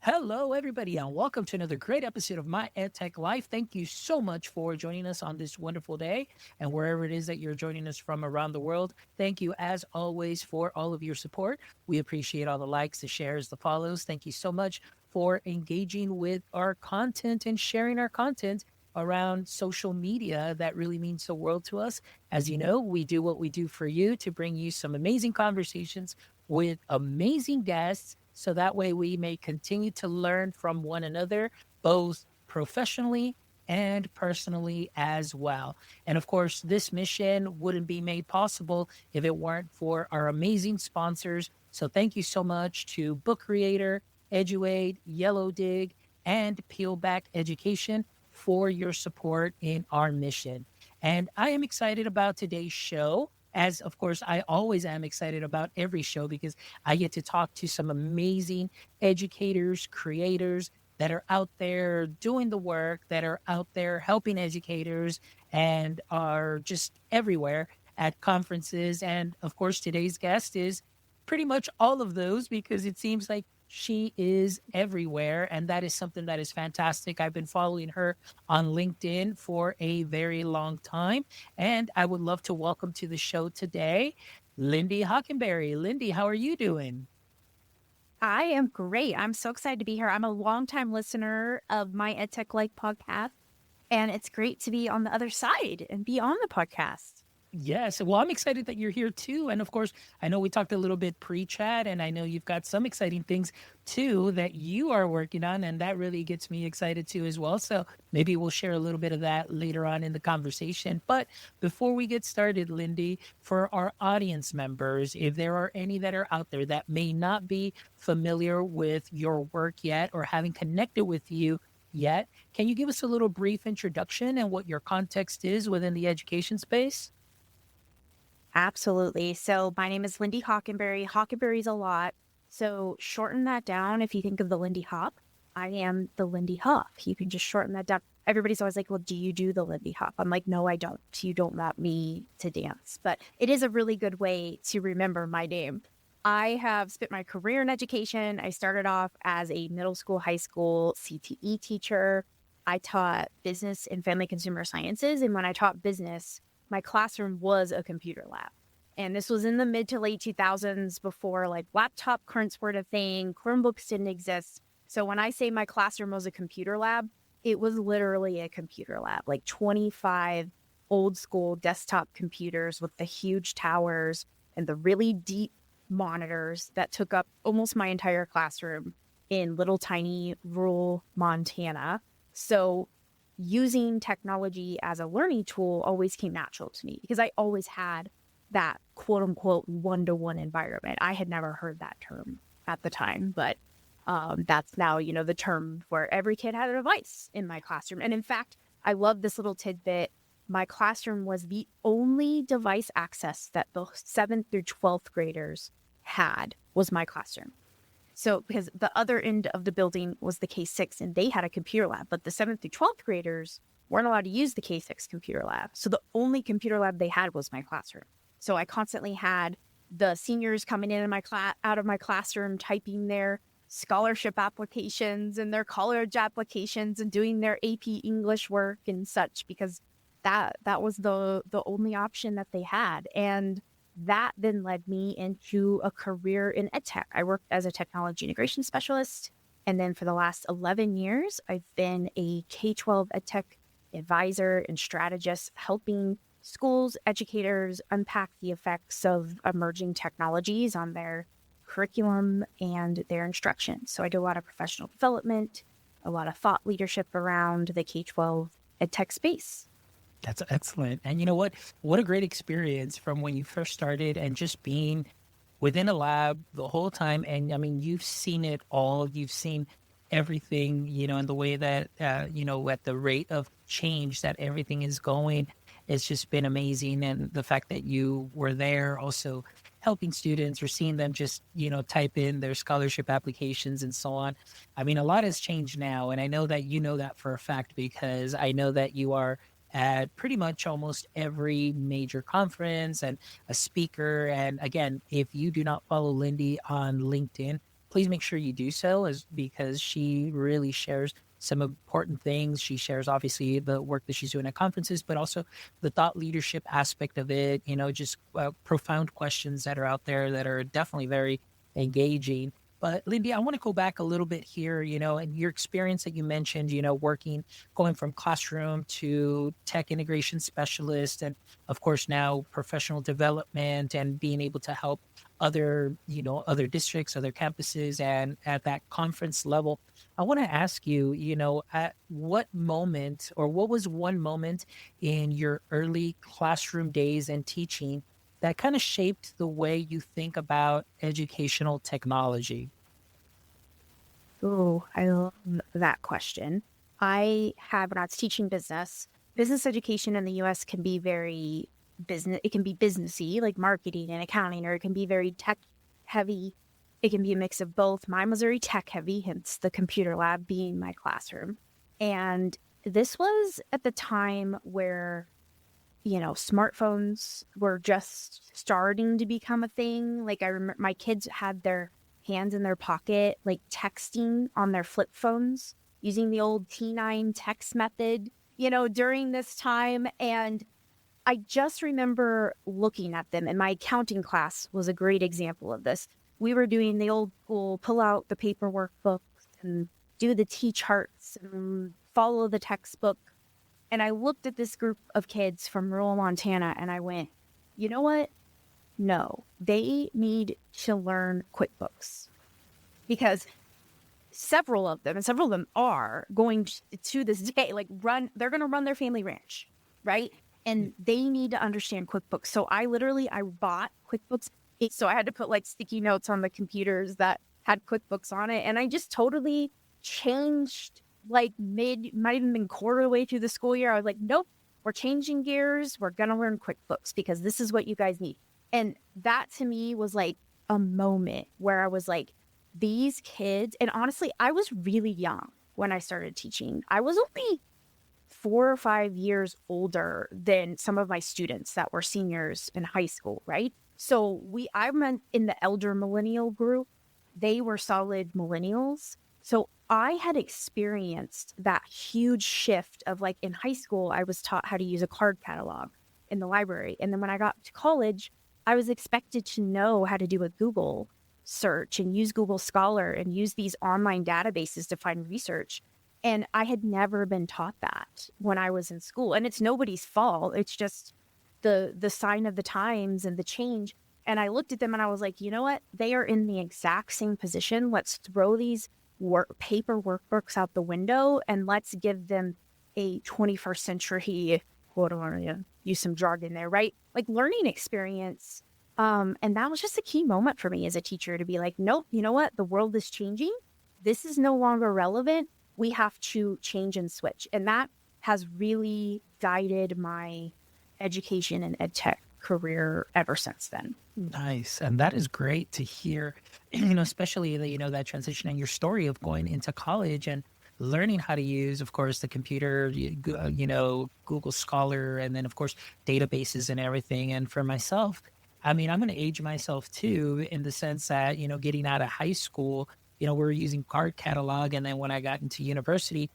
Hello, everybody, and welcome to another great episode of My EdTech Life. Thank you so much for joining us on this wonderful day, and wherever it is that you're joining us from around the world. Thank you, as always, for all of your support. We appreciate all the likes, the shares, the follows. Thank you so much for engaging with our content and sharing our content around social media. That really means the world to us. As you know, we do what we do for you to bring you some amazing conversations with amazing guests so that way we may continue to learn from one another, both professionally and personally as well. And of course, this mission wouldn't be made possible if it weren't for our amazing sponsors. So thank you so much to Book Creator, Eduade, Yellow Dig, and Peelback Education for your support in our mission. And I am excited about today's show. As of course, I always am excited about every show because I get to talk to some amazing educators, creators that are out there doing the work, that are out there helping educators and are just everywhere at conferences. And of course, today's guest is pretty much all of those because it seems like she is everywhere. And that is something that is fantastic. I've been following her on LinkedIn for a very long time. And I would love to welcome to the show today Lindy Hockenbary. Lindy, how are you doing? I am great. I'm so excited to be here. I'm a longtime listener of my EdTech Like podcast, and it's great to be on the other side and be on the podcast. Yes. Well, I'm excited that you're here too. And of course, I know we talked a little bit pre chat, and I know you've got some exciting things too that you are working on. And that really gets me excited too, as well. So maybe we'll share a little bit of that later on in the conversation. But before we get started, Lindy, for our audience members, if there are any that are out there that may not be familiar with your work yet or having connected with you yet, can you give us a little brief introduction and what your context is within the education space? Absolutely. So my name is Lindy Hockenbary. Hockenbary's a lot. So shorten that down. If you think of the Lindy Hop, I am the Lindy Hop. You can just shorten that down. Everybody's always like, well, do you do the Lindy Hop? I'm like, no, I don't. You don't want me to dance. But it is a really good way to remember my name. I have spent my career in education. I started off as a middle school, high school CTE teacher. I taught business and family consumer sciences. And when I taught business, my classroom was a computer lab. And this was in the mid to late 2000s before like laptop currents were a thing, Chromebooks didn't exist. So when I say my classroom was a computer lab, it was literally a computer lab, like 25 old school desktop computers with the huge towers and the really deep monitors that took up almost my entire classroom in little tiny rural Montana. So using technology as a learning tool always came natural to me because I always had that quote unquote one-to-one environment. I had never heard that term at the time, but that's now, the term where every kid had a device in my classroom. And in fact, I love this little tidbit. My classroom was the only device access that the 7th through 12th graders had was my classroom. So because the other end of the building was the K6 and they had a computer lab, but the 7th through 12th graders weren't allowed to use the K6 computer lab. So the only computer lab they had was my classroom. So I constantly had the seniors coming in my out of my classroom, typing their scholarship applications and their college applications and doing their AP English work and such, because that was the only option that they had. And that then led me into a career in EdTech. I worked as a technology integration specialist. And then for the last 11 years, I've been a K-12 EdTech advisor and strategist, helping schools, educators unpack the effects of emerging technologies on their curriculum and their instruction. So I do a lot of professional development, a lot of thought leadership around the K-12 EdTech space. That's excellent. And you know what? What a great experience from when you first started and just being within a lab the whole time. And I mean, you've seen it all. You've seen everything, and the way that, at the rate of change that everything is going, it's just been amazing. And the fact that you were there also helping students or seeing them just, type in their scholarship applications and so on. I mean, a lot has changed now. And I know that you know that for a fact because I know that you are at pretty much almost every major conference and a speaker. And again, if you do not follow Lindy on LinkedIn, please make sure you do so, as because she really shares some important things. She shares obviously the work that she's doing at conferences, but also the thought leadership aspect of it, just profound questions that are out there that are definitely very engaging. But Lindy, I want to go back a little bit here, and your experience that you mentioned, going from classroom to tech integration specialist, and of course now professional development and being able to help other districts, other campuses, and at that conference level. I want to ask you, at what moment or what was one moment in your early classroom days and teaching that kind of shaped the way you think about educational technology? Oh, I love that question. When I was teaching business education in the US can be very business, it can be businessy, like marketing and accounting, or it can be very tech heavy. It can be a mix of both. Mine was very tech heavy, hence the computer lab being my classroom. And this was at the time where, smartphones were just starting to become a thing. Like I remember my kids had their hands in their pocket, like texting on their flip phones using the old T9 text method, during this time. And I just remember looking at them, and my accounting class was a great example of this. We were doing the old school, pull out the paper workbooks and do the T charts and follow the textbook. And I looked at this group of kids from rural Montana and I went, you know what? No, they need to learn QuickBooks because several of them are going to this day, like they're going to run their family ranch, right? And they need to understand QuickBooks. So I bought QuickBooks. So I had to put like sticky notes on the computers that had QuickBooks on it. And I just totally changed like might even been quarter of the way through the school year. I was like, nope, we're changing gears. We're going to learn QuickBooks because this is what you guys need. And that to me was like a moment where I was like, these kids, and honestly, I was really young when I started teaching. I was only 4 or 5 years older than some of my students that were seniors in high school, right? So I'm in the elder millennial group. They were solid millennials. So I had experienced that huge shift of like in high school, I was taught how to use a card catalog in the library. And then when I got to college, I was expected to know how to do a Google search and use Google Scholar and use these online databases to find research. And I had never been taught that when I was in school. And it's nobody's fault. It's just the sign of the times and the change. And I looked at them and I was like, you know what? They are in the exact same position. Let's throw these paper workbooks out the window and let's give them a 21st century, what do I use some jargon there, right? Like learning experience. And that was just a key moment for me as a teacher to be like, nope, you know what? The world is changing. This is no longer relevant. We have to change and switch. And that has really guided my education and EdTech career ever since then. Nice. And that is great to hear, especially that transition and your story of going into college and learning how to use, of course, the computer, Google Scholar, and then, of course, databases and everything. And for myself, I mean, I'm going to age myself too, in the sense that, getting out of high school, we're using card catalog. And then when I got into university,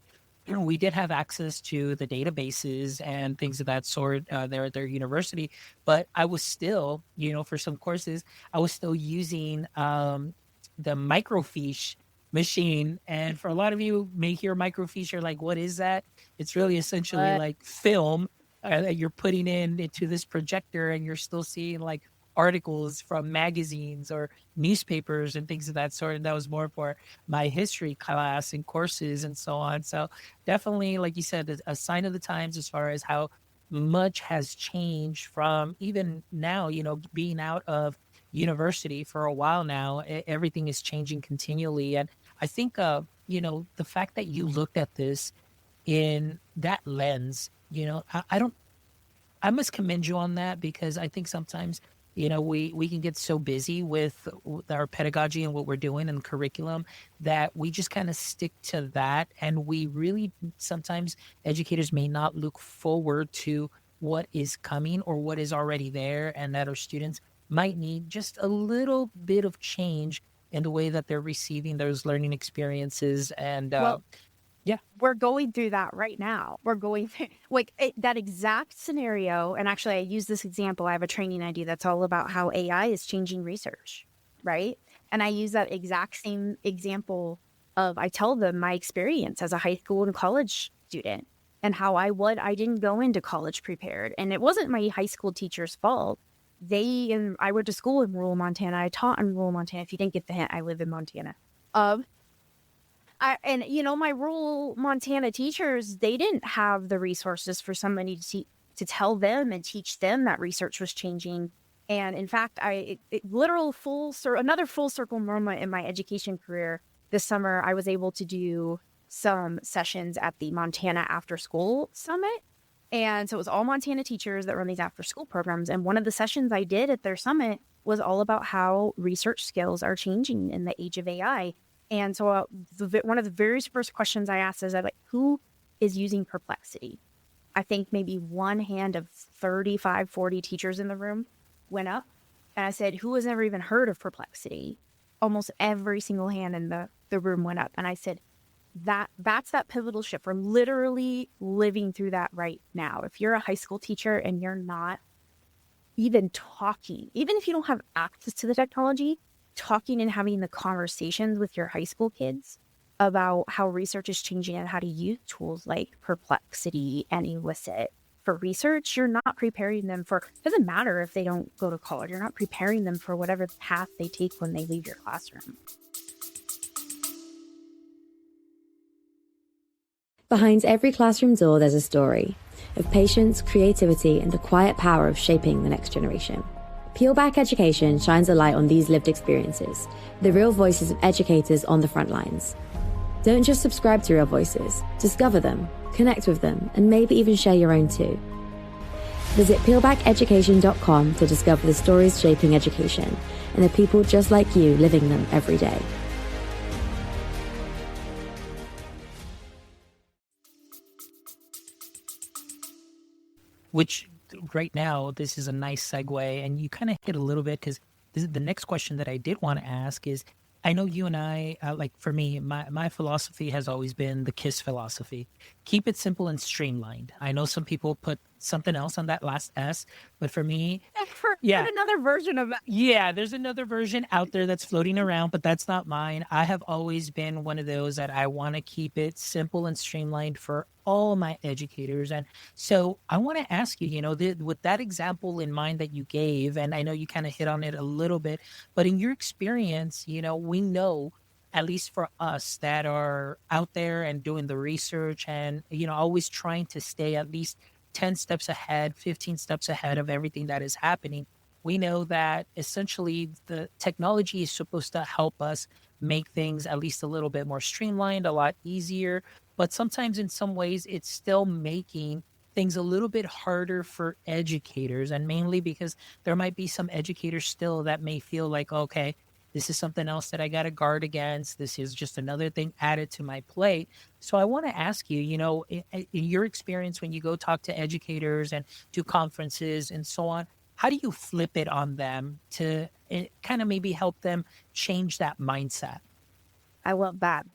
we did have access to the databases and things of that sort there at their university, but I was still, for some courses, I was still using the microfiche machine. And for a lot of you may hear microfiche, you're like, what is that? It's really essentially But like film that you're putting into this projector, and you're still seeing like articles from magazines or newspapers and things of that sort. And that was more for my history class and courses and so on. So definitely, like you said, a sign of the times as far as how much has changed from even now, being out of university for a while now. Everything is changing continually. And I think, the fact that you looked at this in that lens, I must commend you on that, because I think sometimes, we can get so busy with our pedagogy and what we're doing and curriculum that we just kind of stick to that. And we really, sometimes educators may not look forward to what is coming or what is already there, and that our students might need just a little bit of change in the way that they're receiving those learning experiences. And Well, yeah. we're going through that right now. We're going through like that exact scenario. And actually, I use this example. I have a training idea that's all about how AI is changing research, right? And I use that exact same example of I tell them my experience as a high school and college student and how I didn't go into college prepared. And it wasn't my high school teacher's fault. And I went to school in rural Montana. I taught in rural Montana. If you didn't get the hint, I live in Montana. My rural Montana teachers, they didn't have the resources for somebody to tell them and teach them that research was changing. And in fact, another full circle moment in my education career this summer, I was able to do some sessions at the Montana After School Summit. And so it was all Montana teachers that run these after school programs. And one of the sessions I did at their summit was all about how research skills are changing in the age of AI. And so one of the very first questions I asked is, who is using Perplexity? I think maybe one hand of 35, 40 teachers in the room went up. And I said, who has never even heard of Perplexity? Almost every single hand in the room went up. And I said, that's that pivotal shift. We're literally living through that right now. If you're a high school teacher and you're not even talking, even if you don't have access to the technology, talking and having the conversations with your high school kids about how research is changing and how to use tools like Perplexity and Elicit for research, you're not preparing them for, it doesn't matter if they don't go to college, you're not preparing them for whatever path they take when they leave your classroom. Behind every classroom door, there's a story of patience, creativity, and the quiet power of shaping the next generation. Peel Back Education shines a light on these lived experiences, the real voices of educators on the front lines. Don't just subscribe to Real Voices, discover them, connect with them, and maybe even share your own too. Visit peelbackeducation.com to discover the stories shaping education and the people just like you living them every day. Which right now, this is a nice segue, and you kind of hit a little bit because the next question that I did want to ask is, I know you and I, like for me, my philosophy has always been the KISS philosophy. Keep it simple and streamlined. I know some people put something else on that last S, but for me, Yeah, another version of that. Yeah, there's another version out there that's floating around, but that's not mine. I have always been one of those that I want to keep it simple and streamlined for all my educators. And so I want to ask you, with that example in mind that you gave, and I know you kind of hit on it a little bit, but in your experience, we know, at least for us that are out there and doing the research and, always trying to stay at least 10 steps ahead, 15 steps ahead of everything that is happening. We know that essentially the technology is supposed to help us make things at least a little bit more streamlined, a lot easier. But sometimes in some ways, it's still making things a little bit harder for educators. And mainly because there might be some educators still that may feel like, okay, this is something else that I got to guard against. This is just another thing added to my plate. So I want to ask you, in your experience when you go talk to educators and do conferences and so on, how do you flip it on them to kind of maybe help them change that mindset? I love that.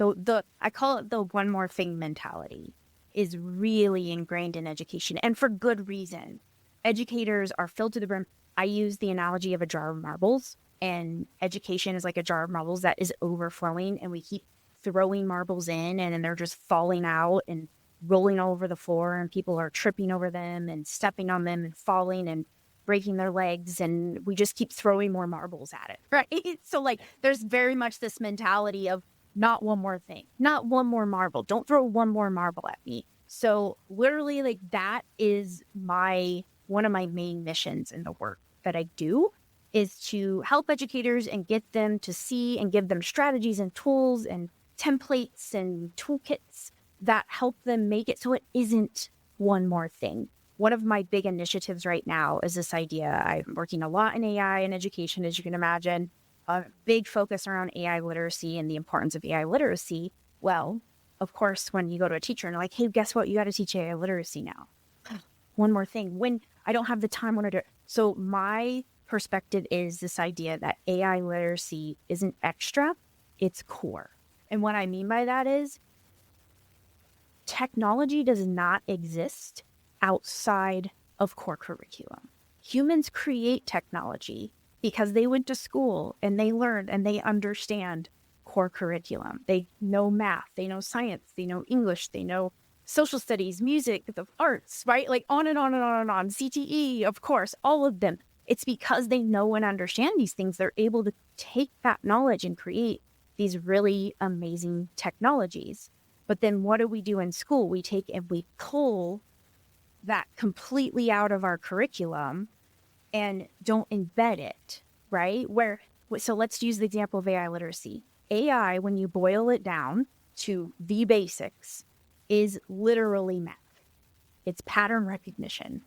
I call it the one more thing mentality is really ingrained in education, and for good reason. Educators are filled to the brim. I use the analogy of a jar of marbles, and education is like a jar of marbles that is overflowing, and we keep throwing marbles in, and then they're just falling out and rolling all over the floor, and people are tripping over them and stepping on them and falling and breaking their legs, and we just keep throwing more marbles at it, right? So like there's very much this mentality of not one more thing, not one more marble, don't throw one more marble at me. So literally like that is one of my main missions in the work that I do, is to help educators and get them to see and give them strategies and tools and templates and toolkits that help them make it so it isn't one more thing. One of my big initiatives right now is this idea. I'm working a lot in AI and education, as you can imagine, a big focus around AI literacy and the importance of AI literacy. Well, of course, when you go to a teacher and they're like, hey, guess what? You got to teach AI literacy now. One more thing. When I don't have the time, when I do it. So my perspective is this idea that AI literacy isn't extra, it's core. And what I mean by that is technology does not exist outside of core curriculum. Humans create technology because they went to school and they learned and they understand core curriculum. They know math, they know science, they know English, they know social studies, music, the arts, right? Like on and on and on and on. CTE, of course, all of them. It's because they know and understand these things. They're able to take that knowledge and create these really amazing technologies. But then what do we do in school? We take and we pull that completely out of our curriculum and don't embed it, right? So let's use the example of AI literacy. AI, when you boil it down to the basics, is literally math. It's pattern recognition.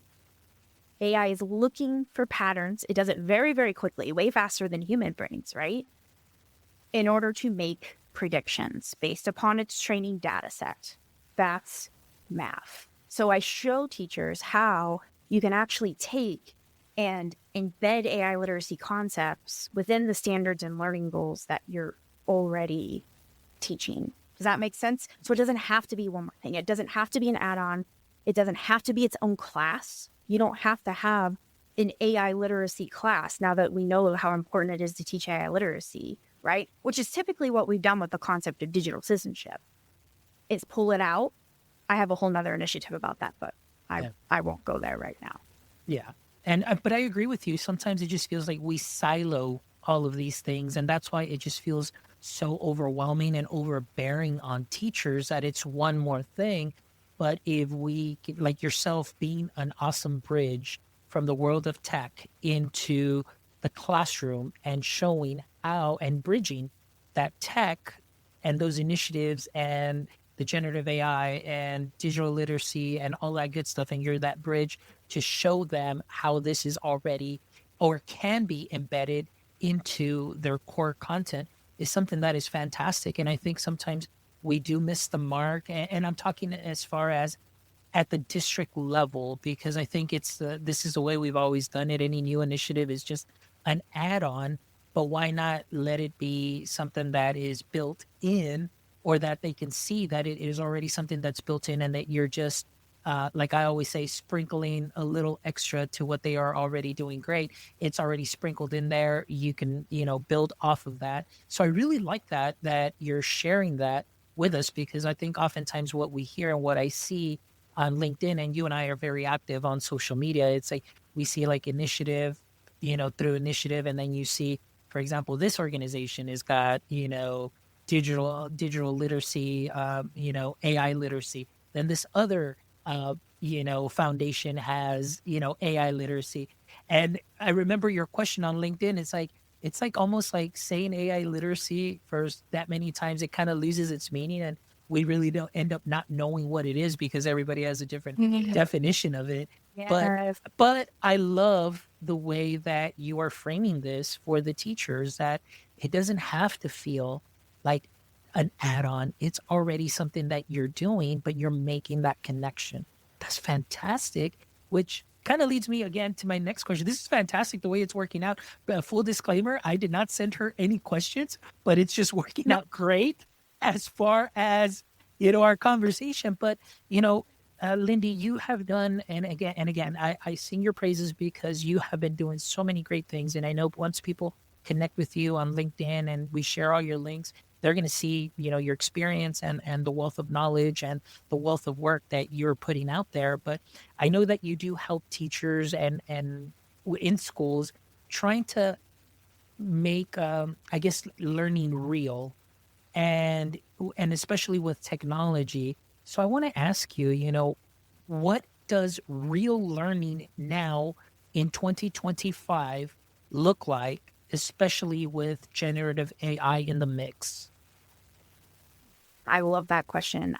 AI is looking for patterns. It does it very, very quickly, way faster than human brains, right? In order to make predictions based upon its training data set. That's math. So I show teachers how you can actually take and embed AI literacy concepts within the standards and learning goals that you're already teaching. Does that make sense? So it doesn't have to be one more thing. It doesn't have to be an add-on. It doesn't have to be its own class. You don't have to have an AI literacy class now that we know how important it is to teach AI literacy, right? Which is typically what we've done with the concept of digital citizenship. Is pull it out. I have a whole nother initiative about that, but I won't go there right now. Yeah. And but I agree with you. Sometimes it just feels like we silo all of these things, and that's why it just feels so overwhelming and overbearing on teachers that it's one more thing. But if we, like yourself, being an awesome bridge from the world of tech into the classroom and showing how and bridging that tech and those initiatives and the generative AI and digital literacy and all that good stuff, and you're that bridge to show them how this is already or can be embedded into their core content is something that is fantastic. And I think sometimes we do miss the mark. And I'm talking as far as at the district level, because I think this is the way we've always done it. Any new initiative is just an add-on, but why not let it be something that is built in, or that they can see that it is already something that's built in, and that you're just, like I always say, sprinkling a little extra to what they are already doing great. It's already sprinkled in there. You can, build off of that. So I really like that you're sharing that with us, because I think oftentimes what we hear and what I see on LinkedIn, and you and I are very active on social media, it's like we see like initiative, through initiative, and then you see, for example, this organization has got, digital literacy, AI literacy. Then this other, foundation has, AI literacy. And I remember your question on LinkedIn. It's like almost like saying AI literacy for that many times, it kind of loses its meaning. And we really don't end up not knowing what it is, because everybody has a different definition of it. Yes. But I love the way that you are framing this for the teachers, that it doesn't have to feel like an add-on. It's already something that you're doing, but you're making that connection. That's fantastic, which kind of leads me again to my next question. This is fantastic the way it's working out. Full disclaimer, I did not send her any questions, but it's just working out great as far as, our conversation. But, Lindy, you have done, and again, I sing your praises, because you have been doing so many great things. And I know once people connect with you on LinkedIn and we share all your links, they're going to see, your experience and the wealth of knowledge and the wealth of work that you're putting out there. But I know that you do help teachers and in schools trying to make, I guess, learning real, and especially with technology. So I want to ask you, what does real learning now in 2025 look like, especially with generative AI in the mix? I love that question.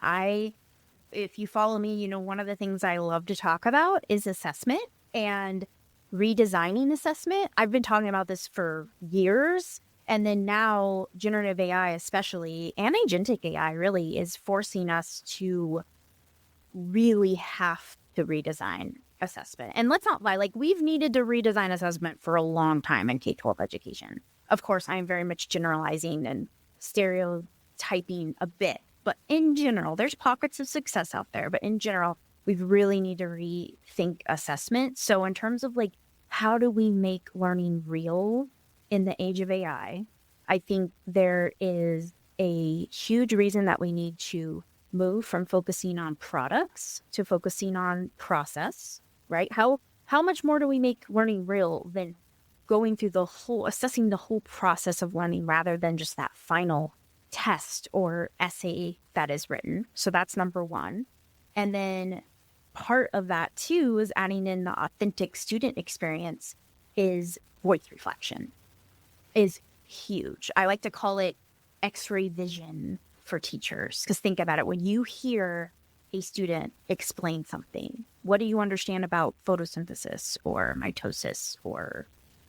If you follow me, one of the things I love to talk about is assessment and redesigning assessment. I've been talking about this for years. And then now generative AI, especially, and agentic AI really is forcing us to really have to redesign assessment. And let's not lie, like we've needed to redesign assessment for a long time in K-12 education. Of course, I'm very much generalizing and stereotyping a bit, but in general, there's pockets of success out there, but in general, we really need to rethink assessment. So in terms of like, how do we make learning real in the age of AI? I think there is a huge reason that we need to move from focusing on products to focusing on process, right? How much more do we make learning real than going through assessing the whole process of learning rather than just that final test or essay that is written? So that's number one. And then part of that too is adding in the authentic student experience is voice reflection is huge. I like to call it X-ray vision for teachers, because think about it. When you hear a student explain something, what do you understand about photosynthesis or mitosis? Or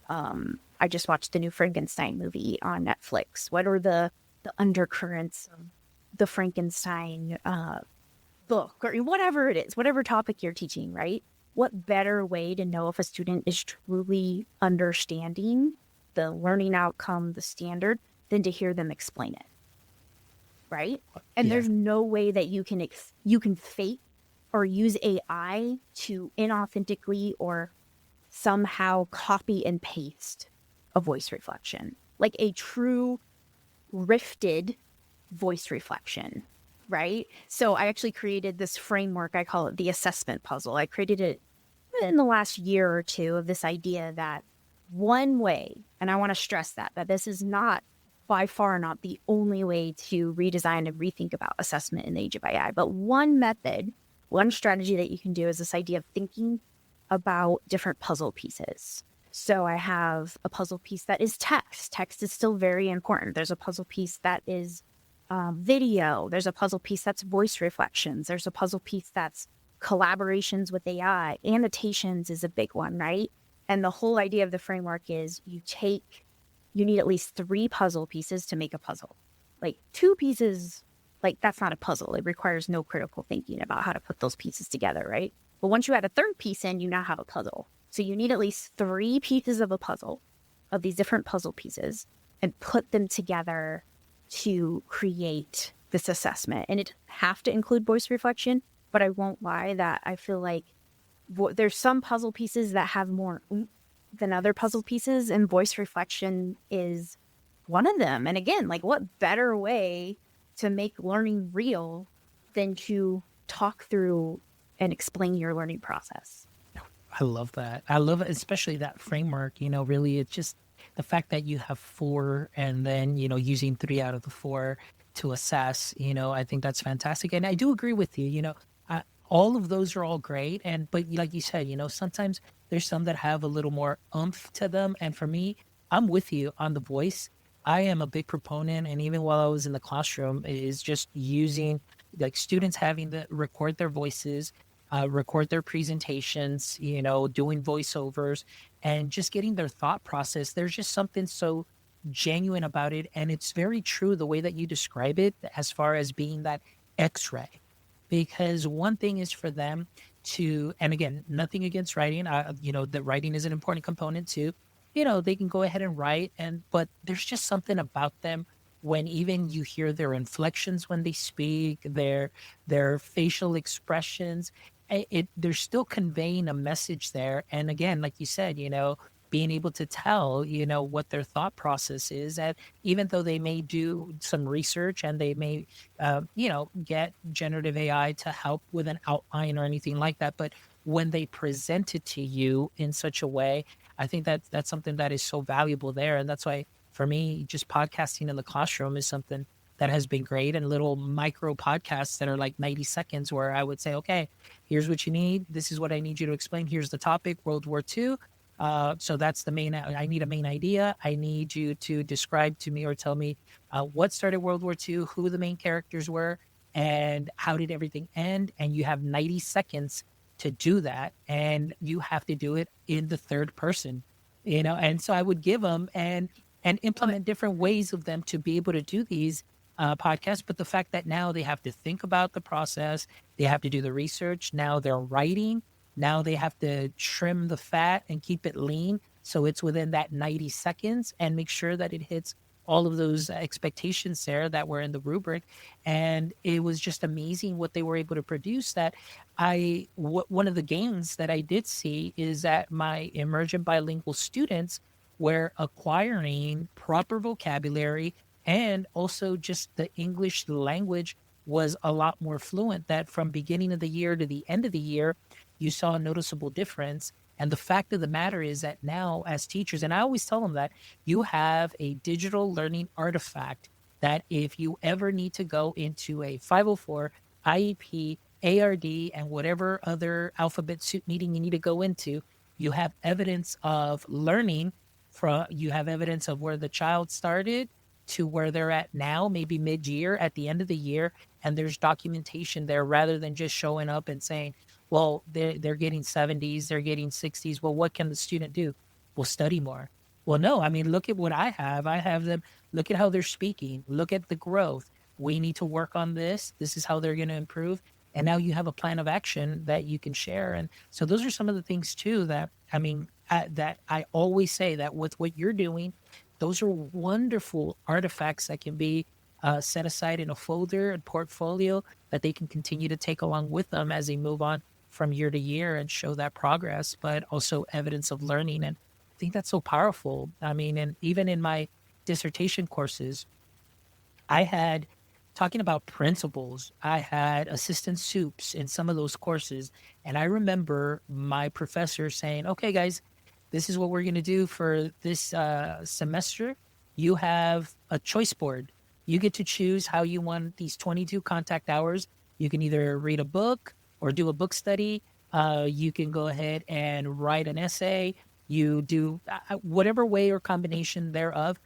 I just watched the new Frankenstein movie on Netflix. What are the undercurrents of the Frankenstein book, or whatever it is, whatever topic you're teaching, right? What better way to know if a student is truly understanding the learning outcome, the standard, than to hear them explain it, right? And there's no way that you can fake or use AI to inauthentically or somehow copy and paste a voice reflection, like a true rifted voice reflection, right? So I actually created this framework. I call it the assessment puzzle. I created it in the last year or two of this idea that one way, and I want to stress that this is not by far not the only way to redesign and rethink about assessment in the age of AI, but one method, one strategy that you can do is this idea of thinking about different puzzle pieces. So I have a puzzle piece that is text. Text is still very important. There's a puzzle piece that is video. There's a puzzle piece that's voice reflections. There's a puzzle piece that's collaborations with AI. Annotations is a big one, right? And the whole idea of the framework is you need at least 3 puzzle pieces to make a puzzle. Like 2 pieces, like that's not a puzzle. It requires no critical thinking about how to put those pieces together, right? But once you add a 3rd piece in, you now have a puzzle. So you need at least 3 pieces of a puzzle, of these different puzzle pieces, and put them together to create this assessment. And it have to include voice reflection, but I won't lie that I feel like there's some puzzle pieces that have more oomph than other puzzle pieces, and voice reflection is one of them. And again, like what better way to make learning real than to talk through and explain your learning process? I love that. I love it, especially that framework. Really, it's just the fact that you have 4 and then, using 3 out of the 4 to assess, I think that's fantastic. And I do agree with you, all of those are all great. But like you said, sometimes there's some that have a little more oomph to them. And for me, I'm with you on the voice. I am a big proponent. And even while I was in the classroom, is just using like students having to record their voices, record their presentations, doing voiceovers and just getting their thought process. There's just something so genuine about it. And it's very true the way that you describe it as far as being that X-ray. Because one thing is for them to, and again, nothing against writing, that writing is an important component too. They can go ahead and write, but there's just something about them when even you hear their inflections when they speak, their facial expressions, they're still conveying a message there. And again, like you said, being able to tell, what their thought process is. And even though they may do some research and they may, get generative AI to help with an outline or anything like that. But when they present it to you in such a way, I think that's something that is so valuable there. And that's why for me, just podcasting in the classroom is something that has been great, and little micro podcasts that are like 90 seconds where I would say, okay, here's what you need. This is what I need you to explain. Here's the topic, World War II. So that's the main, I need a main idea. I need you to describe to me or tell me what started World War II, who the main characters were, and how did everything end. And you have 90 seconds to do that. And you have to do it in the 3rd person, and so I would give them and implement different ways of them to be able to do these podcasts. But the fact that now they have to think about the process, they have to do the research. Now they're writing. Now they have to trim the fat and keep it lean so it's within that 90 seconds and make sure that it hits all of those expectations there that were in the rubric. And it was just amazing what they were able to produce. That one of the gains that I did see is that my emergent bilingual students were acquiring proper vocabulary, and also just the English language was a lot more fluent. That from beginning of the year to the end of the year, you saw a noticeable difference. And the fact of the matter is that now, as teachers, and I always tell them that you have a digital learning artifact, that if you ever need to go into a 504, IEP, ARD, and whatever other alphabet soup meeting you need to go into, you have evidence of learning. You have evidence of where the child started to where they're at now, maybe mid-year, at the end of the year, and there's documentation there rather than just showing up and saying, well, they're getting 70s, they're getting 60s. Well, what can the student do? Well, study more. Well, no, I mean, look at what I have. I have them, look at how they're speaking, look at the growth. We need to work on this. This is how they're going to improve. And now you have a plan of action that you can share. And so those are some of the things too that, I mean, that I always say that with what you're doing, those are wonderful artifacts that can be set aside in a folder and portfolio that they can continue to take along with them as they move on from year to year and show that progress, but also evidence of learning. And I think that's so powerful. I mean, and even in my dissertation courses, I had, talking about principles, I had assistant soups in some of those courses. And I remember my professor saying, okay, guys, this is what we're going to do for this semester. You have a choice board. You get to choose how you want these 22 contact hours. You can either read a book or do a book study. You can go ahead and write an essay. You do whatever way or combination thereof.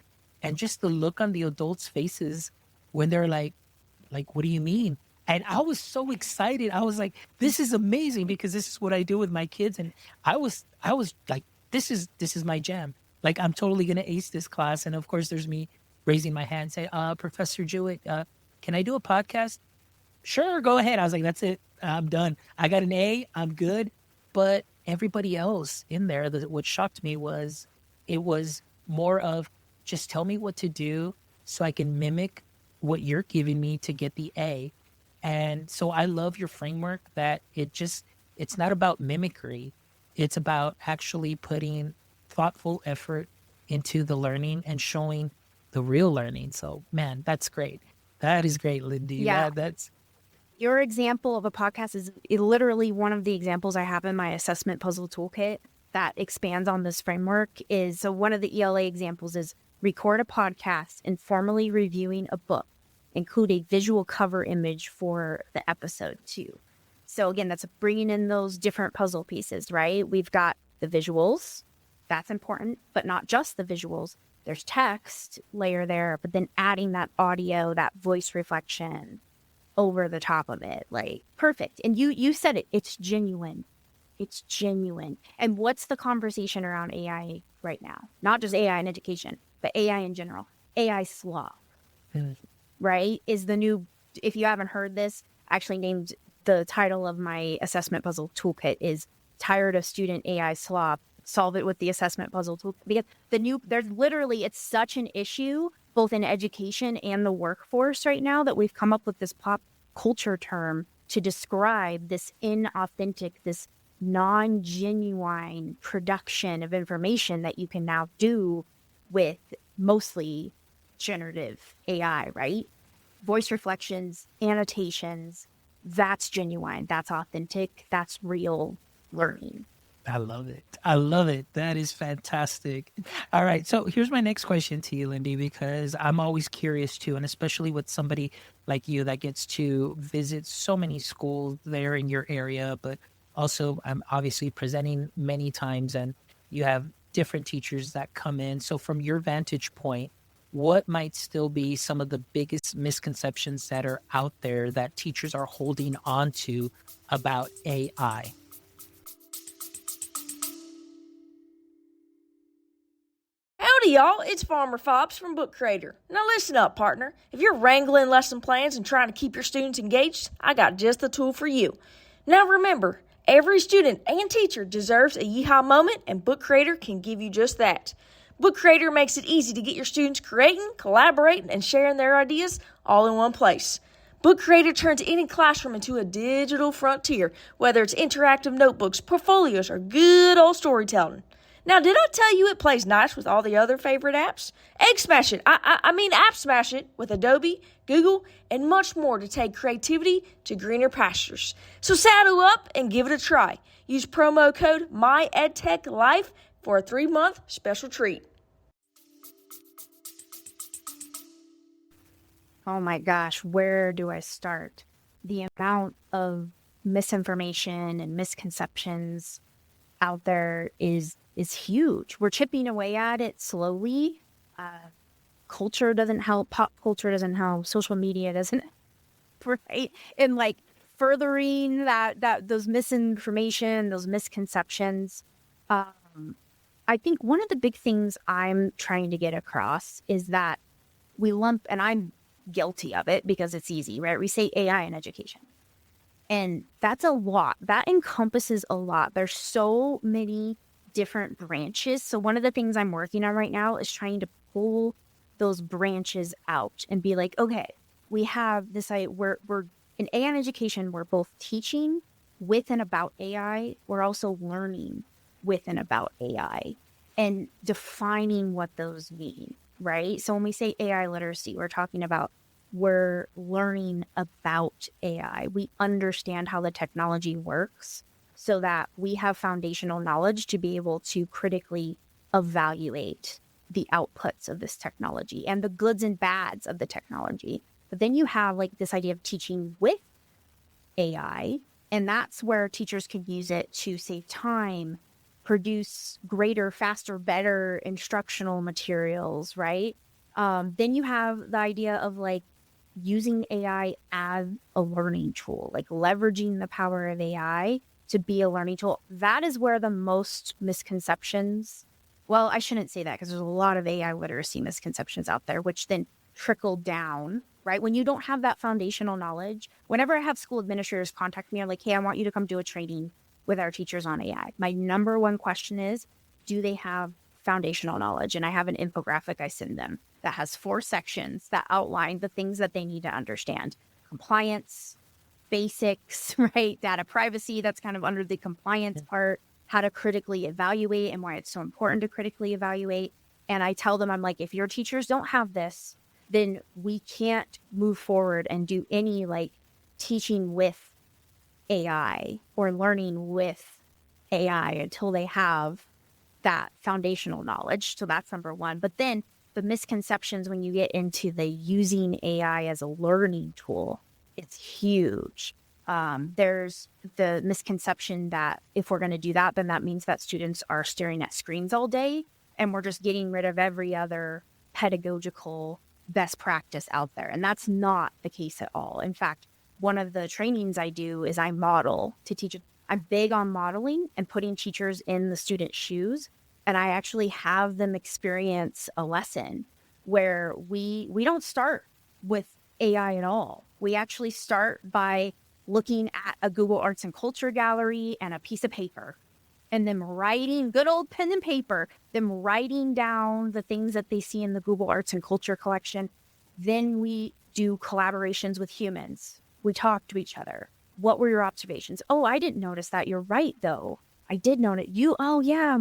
And just the look on the adults' faces when they're like, what do you mean? And I was so excited. I was like, this is amazing, because this is what I do with my kids. And I was like, this is my jam. Like, I'm totally going to ace this class. And of course, there's me raising my hand, say, Professor Jewett, can I do a podcast? Sure, go ahead. I was like, that's it. I'm done. I got an A. I'm good. But everybody else in there, what shocked me was it was more of, just tell me what to do so I can mimic what you're giving me to get the A. And so I love your framework that it's not about mimicry. It's about actually putting thoughtful effort into the learning and showing the real learning. So, man, that's great. That is great, Lindy. Yeah. That's Your example of a podcast is literally one of the examples I have in my assessment puzzle toolkit that expands on this framework. So one of the ELA examples is record a podcast informally reviewing a book, include a visual cover image for the episode too. So again, that's bringing in those different puzzle pieces, right? We've got the visuals, that's important, but not just the visuals. There's text layer there, but then adding that audio, that voice reflection over the top of it, like perfect. And you said it, it's genuine. It's genuine. And what's the conversation around AI right now? Not just AI in education, but AI in general. AI slop, right? Is the new, if you haven't heard this, actually named the title of my assessment puzzle toolkit is Tired of Student AI Slop, Solve It with the Assessment Puzzle Toolkit. Because there's literally, it's such an issue, both in education and the workforce right now, that we've come up with this pop culture term to describe this inauthentic, this non-genuine production of information that you can now do with mostly generative AI, right? Voice reflections, annotations, that's genuine, that's authentic, that's real learning. I love it. I love it. That is fantastic. All right. So here's my next question to you, Lindy, because I'm always curious too, and especially with somebody like you that gets to visit so many schools there in your area, but also I'm obviously presenting many times and you have different teachers that come in. So from your vantage point, what might still be some of the biggest misconceptions that are out there that teachers are holding on to about AI? Howdy, y'all. It's Farmer Fobbs from Book Creator. Now listen up, partner. If you're wrangling lesson plans and trying to keep your students engaged, I got just the tool for you. Now remember, Every student and teacher deserves a yeehaw moment, and Book Creator can give you just that. Book Creator makes it easy to get your students creating, collaborating, and sharing their ideas all in one place. Book Creator turns any classroom into a digital frontier, whether it's interactive notebooks, portfolios, or good old storytelling. Now, did I tell you it plays nice with all the other favorite apps? Egg Smash It, I mean App Smash It with Adobe, Google, and much more to take creativity to greener pastures. So saddle up and give it a try. Use promo code MyEdTechLife for a 3-month special treat. Oh my gosh, where do I start? The amount of misinformation and misconceptions out there is huge. We're chipping away at it slowly. Culture doesn't help. Pop culture doesn't help. Social media doesn't, right? And like furthering those misinformation, those misconceptions. I think one of the big things I'm trying to get across is that we lump, and I'm guilty of it because it's easy, right? We say AI in education. And that's a lot. That encompasses a lot. There's so many different branches. So one of the things I'm working on right now is trying to pull those branches out and be like, okay, we have this, we're in AI in education, we're both teaching with and about AI. We're also learning with and about AI and defining what those mean, right? So when we say AI literacy, we're talking about we're learning about AI. We understand how the technology works so that we have foundational knowledge to be able to critically evaluate the outputs of this technology and the goods and bads of the technology. But then you have like this idea of teaching with AI, and that's where teachers can use it to save time, produce greater, faster, better instructional materials, right? Then you have the idea of like using AI as a learning tool, like leveraging the power of AI to be a learning tool. That is where the most misconceptions, well, I shouldn't say that because there's a lot of AI literacy misconceptions out there, which then trickle down, right? When you don't have that foundational knowledge, whenever I have school administrators contact me, I'm like, hey, I want you to come do a training with our teachers on AI. My number one question is, do they have foundational knowledge? And I have an infographic I send them that has 4 sections that outline the things that they need to understand. Compliance, basics, right? Data privacy, that's kind of under the compliance part, how to critically evaluate and why it's so important to critically evaluate. And I tell them, I'm like, if your teachers don't have this, then we can't move forward and do any like teaching with AI or learning with AI until they have that foundational knowledge. So that's number one. But then the misconceptions when you get into the using AI as a learning tool, it's huge. There's the misconception that if we're going to do that, then that means that students are staring at screens all day and we're just getting rid of every other pedagogical best practice out there. And that's not the case at all. In fact, one of the trainings I do is I model to teach. I'm big on modeling and putting teachers in the student's shoes. And I actually have them experience a lesson where we don't start with AI at all. We actually start by looking at a Google Arts and Culture gallery and a piece of paper and them writing, good old pen and paper, them writing down the things that they see in the Google Arts and Culture collection. Then we do collaborations with humans. We talk to each other. What were your observations? Oh, I didn't notice that. You're right, though. I did notice you. Oh, yeah.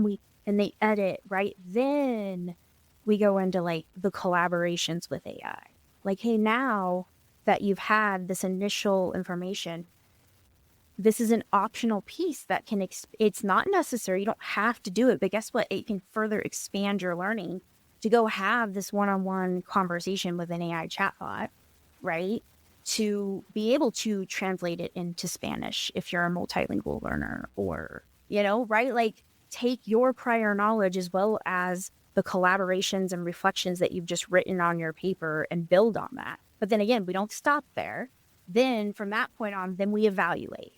And they edit, right? Then we go into like the collaborations with AI. Like, hey, now that you've had this initial information, this is an optional piece that can, it's not necessary. You don't have to do it, but guess what? It can further expand your learning to go have this one-on-one conversation with an AI chatbot, right? To be able to translate it into Spanish if you're a multilingual learner or, right? Like take your prior knowledge as well as the collaborations and reflections that you've just written on your paper and build on that. But then again, we don't stop there. Then from that point on, then we evaluate.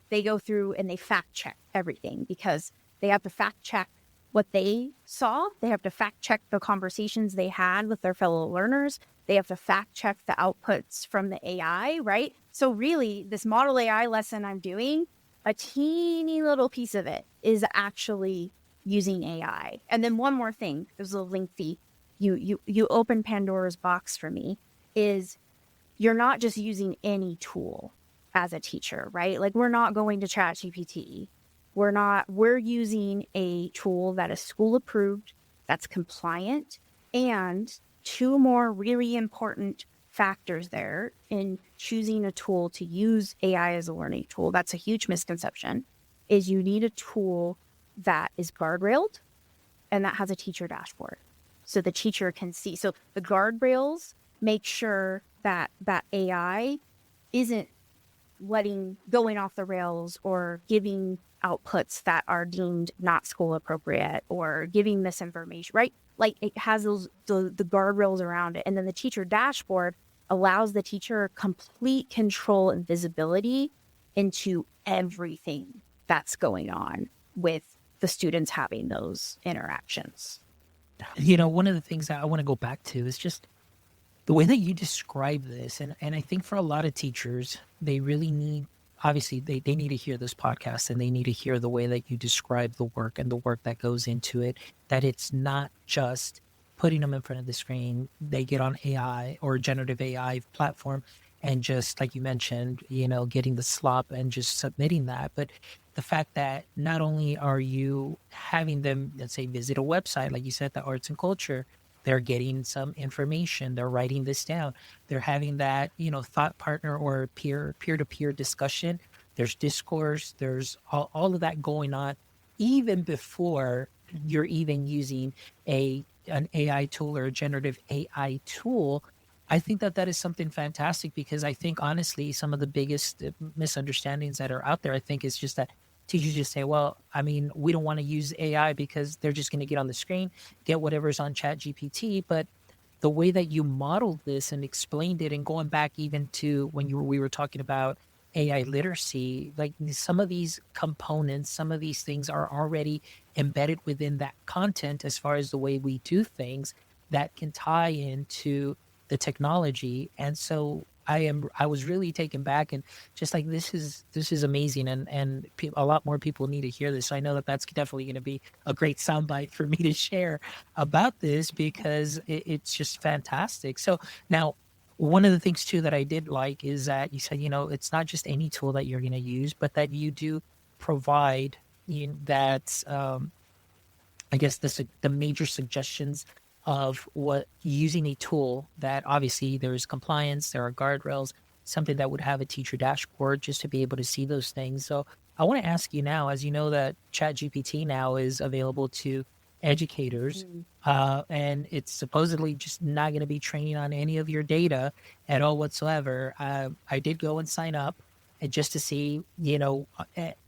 They go through and they fact check everything because they have to fact check what they saw. They have to fact check the conversations they had with their fellow learners. They have to fact check the outputs from the AI, right? So really, this model AI lesson I'm doing, a teeny little piece of it is actually using AI. And then one more thing, it was a lengthy, you open Pandora's box for me, is you're not just using any tool as a teacher, right? Like we're not going to ChatGPT. We're using a tool that is school approved, that's compliant, and two more really important factors there in choosing a tool to use AI as a learning tool. That's a huge misconception, is you need a tool that is guardrailed and that has a teacher dashboard. So the teacher can see. So the guardrails make sure that AI isn't going off the rails or giving outputs that are deemed not school appropriate or giving misinformation, right? Like it has the guardrails around it. And then the teacher dashboard allows the teacher complete control and visibility into everything that's going on with the students having those interactions. One of the things that I want to go back to is just the way that you describe this. And I think for a lot of teachers, they really need, obviously, they need to hear this podcast and they need to hear the way that you describe the work and the work that goes into it, that it's not just putting them in front of the screen. They get on AI or generative AI platform and just like you mentioned, getting the slop and just submitting that. But the fact that not only are you having them, let's say, visit a website, like you said, the arts and culture, they're getting some information, they're writing this down, they're having that, thought partner or peer-to-peer discussion. There's discourse, there's all of that going on even before you're even using an AI tool or a generative AI tool. I think that is something fantastic because I think honestly, some of the biggest misunderstandings that are out there, I think is just that teachers just say, well, I mean, we don't want to use AI because they're just going to get on the screen, get whatever's on ChatGPT. But the way that you modeled this and explained it, and going back even to when we were talking about AI literacy, like some of these components, some of these things are already embedded within that content as far as the way we do things that can tie into the technology. And so I was really taken back and just like, this is amazing. And a lot more people need to hear this. So I know that that's definitely going to be a great soundbite for me to share about this because it's just fantastic. So now, one of the things too that I did like is that you said, it's not just any tool that you're going to use, but that you do provide that, I guess the major suggestions of what using a tool that obviously there's compliance, there are guardrails, something that would have a teacher dashboard just to be able to see those things. So I want to ask you now, as you know that ChatGPT now is available to educators, and it's supposedly just not going to be training on any of your data at all whatsoever. I did go and sign up and just to see,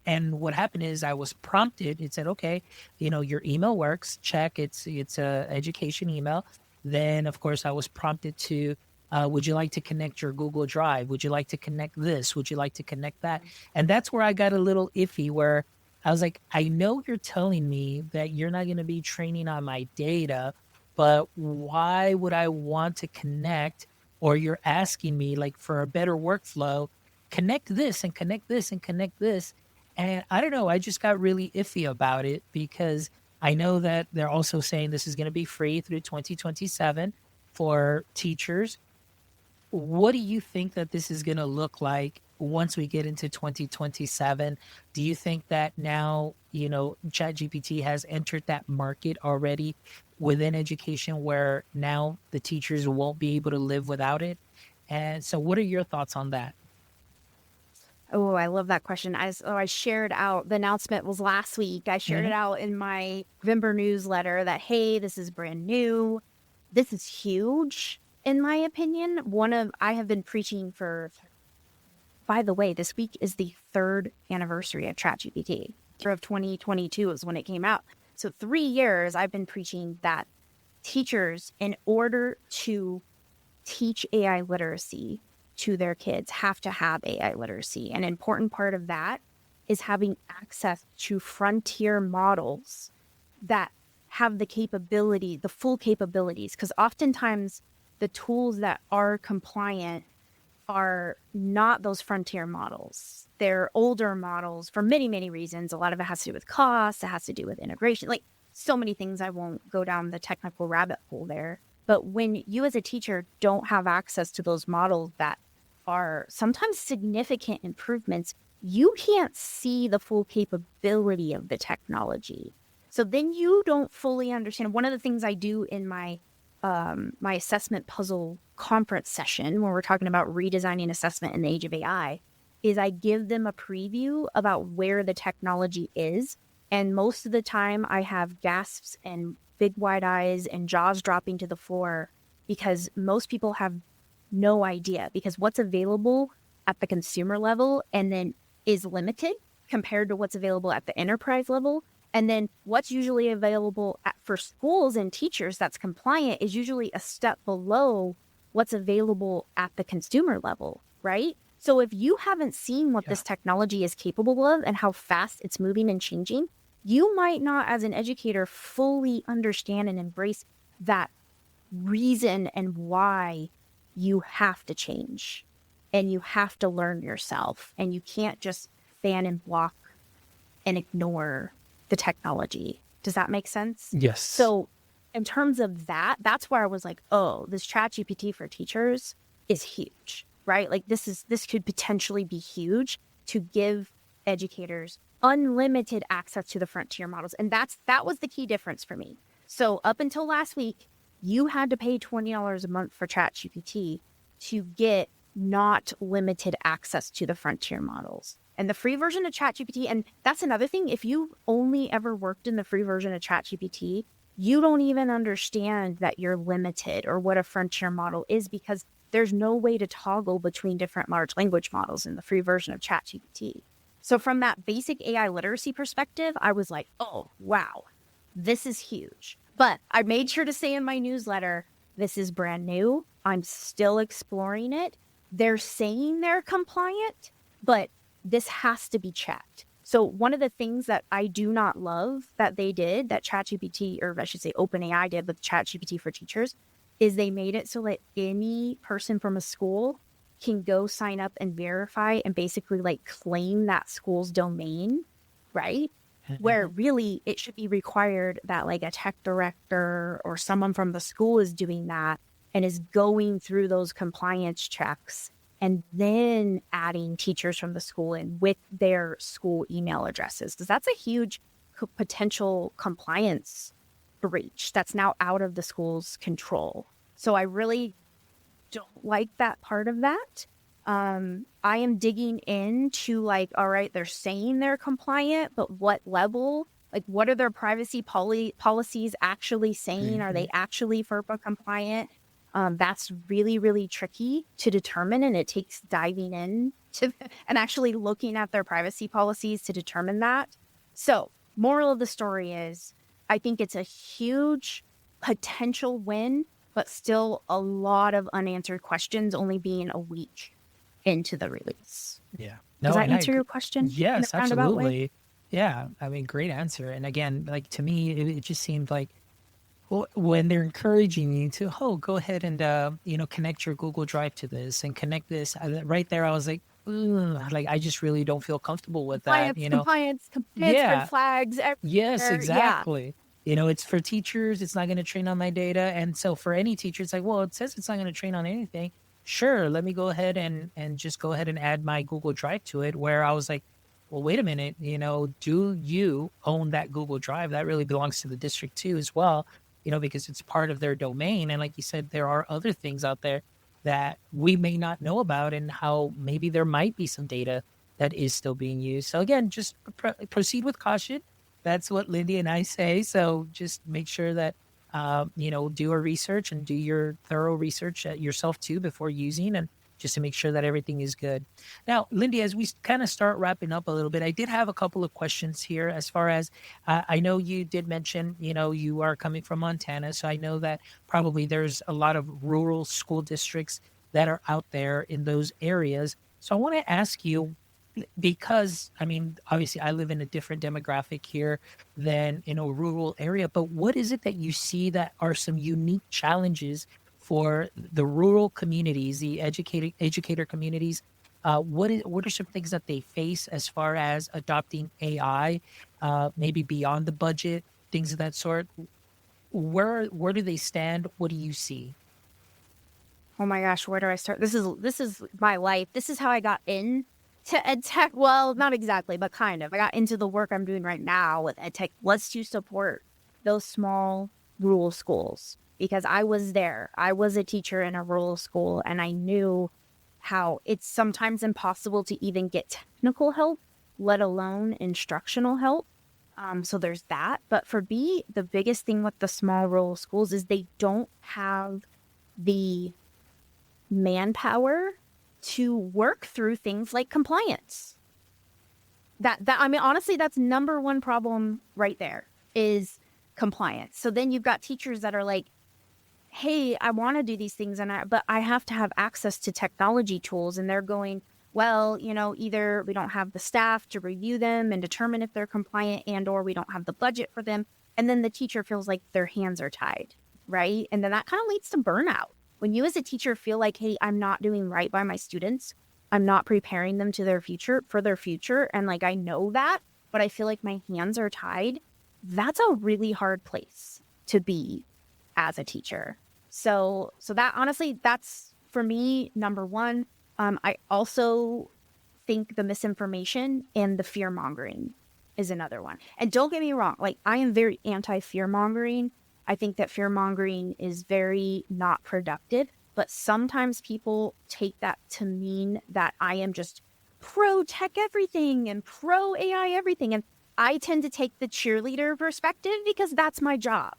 and what happened is I was prompted. It said, okay, your email works. Check. It's a education email. Then, of course, I was prompted to, would you like to connect your Google Drive? Would you like to connect this? Would you like to connect that? And that's where I got a little iffy where I was like, I know you're telling me that you're not going to be training on my data, but why would I want to connect? Or you're asking me like for a better workflow, connect this and connect this and connect this. And I don't know, I just got really iffy about it because I know that they're also saying this is going to be free through 2027 for teachers. What do you think that this is going to look like once we get into 2027? Do you think that now, ChatGPT has entered that market already within education where now the teachers won't be able to live without it? And so what are your thoughts on that? Oh, I love that question. I shared out, the announcement was last week. I shared it out in my November newsletter that, hey, this is brand new. This is huge, in my opinion. I have been preaching by the way, this week is the 3rd anniversary of ChatGPT. Of 2022 is when it came out. So 3 years I've been preaching that teachers, in order to teach AI literacy to their kids, have to have AI literacy. An important part of that is having access to frontier models that have the full capabilities. Because oftentimes the tools that are compliant are not those frontier models. They're older models for many, many reasons. A lot of it has to do with cost. It has to do with integration, like so many things. I won't go down the technical rabbit hole there. But when you as a teacher don't have access to those models that are sometimes significant improvements, you can't see the full capability of the technology. So then you don't fully understand. One of the things I do in my my assessment puzzle conference session when we're talking about redesigning assessment in the age of AI is I give them a preview about where the technology is. And most of the time I have gasps and big wide eyes and jaws dropping to the floor because most people have no idea, because what's available at the consumer level and then is limited compared to what's available at the enterprise level. And then what's usually available for schools and teachers that's compliant is usually a step below what's available at the consumer level, right? So if you haven't seen what this technology is capable of and how fast it's moving and changing, you might not, as an educator, fully understand and embrace that reason and why you have to change and you have to learn yourself, and you can't just fan and block and ignore the technology. Does that make sense? Yes. So in terms of that, that's where I was like, oh, this ChatGPT for teachers is huge, right? Like this could potentially be huge to give educators unlimited access to the frontier models. And that was the key difference for me. So up until last week, you had to pay $20 a month for ChatGPT to get not limited access to the frontier models. And the free version of ChatGPT, and that's another thing, if you've only ever worked in the free version of ChatGPT, you don't even understand that you're limited or what a frontier model is, because there's no way to toggle between different large language models in the free version of ChatGPT. So from that basic AI literacy perspective, I was like, oh, wow, this is huge. But I made sure to say in my newsletter, this is brand new. I'm still exploring it. They're saying they're compliant, but this has to be checked. So one of the things that I do not love that they did, that ChatGPT, or I should say OpenAI did with ChatGPT for teachers, is they made it so that any person from a school can go sign up and verify and basically like claim that school's domain, right? Where really it should be required that like a tech director or someone from the school is doing that and is going through those compliance checks and then adding teachers from the school in with their school email addresses. Because that's a huge potential compliance breach that's now out of the school's control. So I really don't like that part of that. I am digging into like, all right, they're saying they're compliant, but what level? Like, what are their privacy policies actually saying? Are they actually FERPA compliant? That's really, really tricky to determine, and it takes diving in to and actually looking at their privacy policies to determine that. So, moral of the story is, I think it's a huge potential win, but still a lot of unanswered questions, only being a week into the release. Yeah. Does that answer your question? Yes, in a roundabout way? absolutely. Yeah. I mean, great answer. And again, like to me, it just seemed like, well, when they're encouraging you to, oh, go ahead and connect your Google Drive to this and connect this, right there, I was like, ugh, like I just really don't feel comfortable with that. Compliance, Yeah. red flags. Yes, everywhere. exactly. It's for teachers. It's not going to train on my data. And so for any teacher, it's like, well, it says it's not going to train on anything. Sure, let me go ahead and just go ahead and add my Google Drive to it, where I was like, well, wait a minute, do you own that Google Drive? That really belongs to the district too as well, because it's part of their domain. And like you said, there are other things out there that we may not know about, and how maybe there might be some data that is still being used. So again, just proceed with caution. That's what Lindy and I say. So just make sure that, do a research and do your thorough research yourself too before using, and just to make sure that everything is good. Now, Lindy, as we kind of start wrapping up a little bit, I did have a couple of questions here as far as I know you did mention, you are coming from Montana. So I know that probably there's a lot of rural school districts that are out there in those areas. So I want to ask you, because I mean, obviously I live in a different demographic here than in a rural area, but what is it that you see that are some unique challenges for the rural communities, the educator communities, what are some things that they face as far as adopting AI, maybe beyond the budget, things of that sort? Where do they stand? What do you see? Oh my gosh, where do I start? This is my life. This is how I got into EdTech. Well, not exactly, but kind of. I got into the work I'm doing right now with EdTech. Let's to support those small rural schools because I was there. I was a teacher in a rural school and I knew how it's sometimes impossible to even get technical help, let alone instructional help. So there's that. But for me, the biggest thing with the small rural schools is they don't have the manpower to work through things like compliance. That I mean, honestly, that's number one problem right there is compliance. So then you've got teachers that are like, hey, I want to do these things, but I have to have access to technology tools. And they're going, well, either we don't have the staff to review them and determine if they're compliant or we don't have the budget for them. And then the teacher feels like their hands are tied, right? And then that kind of leads to burnout. When you as a teacher feel like, hey, I'm not doing right by my students, I'm not preparing them to for their future. And like, I know that, but I feel like my hands are tied. That's a really hard place to be as a teacher. So that honestly, that's for me, number one. I also think the misinformation and the fear mongering is another one. And don't get me wrong, like I am very anti fear mongering. I think that fear mongering is very not productive, but sometimes people take that to mean that I am just pro tech everything and pro AI everything. And I tend to take the cheerleader perspective because that's my job.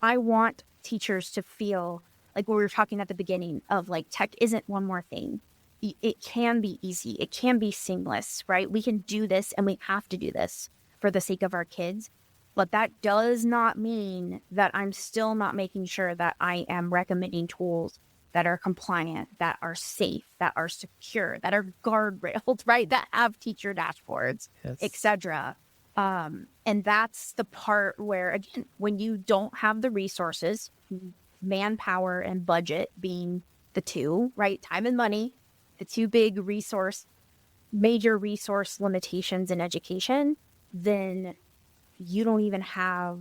I want teachers to feel like what we were talking at the beginning of like tech isn't one more thing. It can be easy. It can be seamless, right? We can do this and we have to do this for the sake of our kids. But that does not mean that I'm still not making sure that I am recommending tools that are compliant, that are safe, that are secure, that are guardrailed, right? That have teacher dashboards, Yes. etc. And that's the part where, again, when you don't have the resources, manpower and budget being the two, right? Time and money, the two big major resource limitations in education, then you don't even have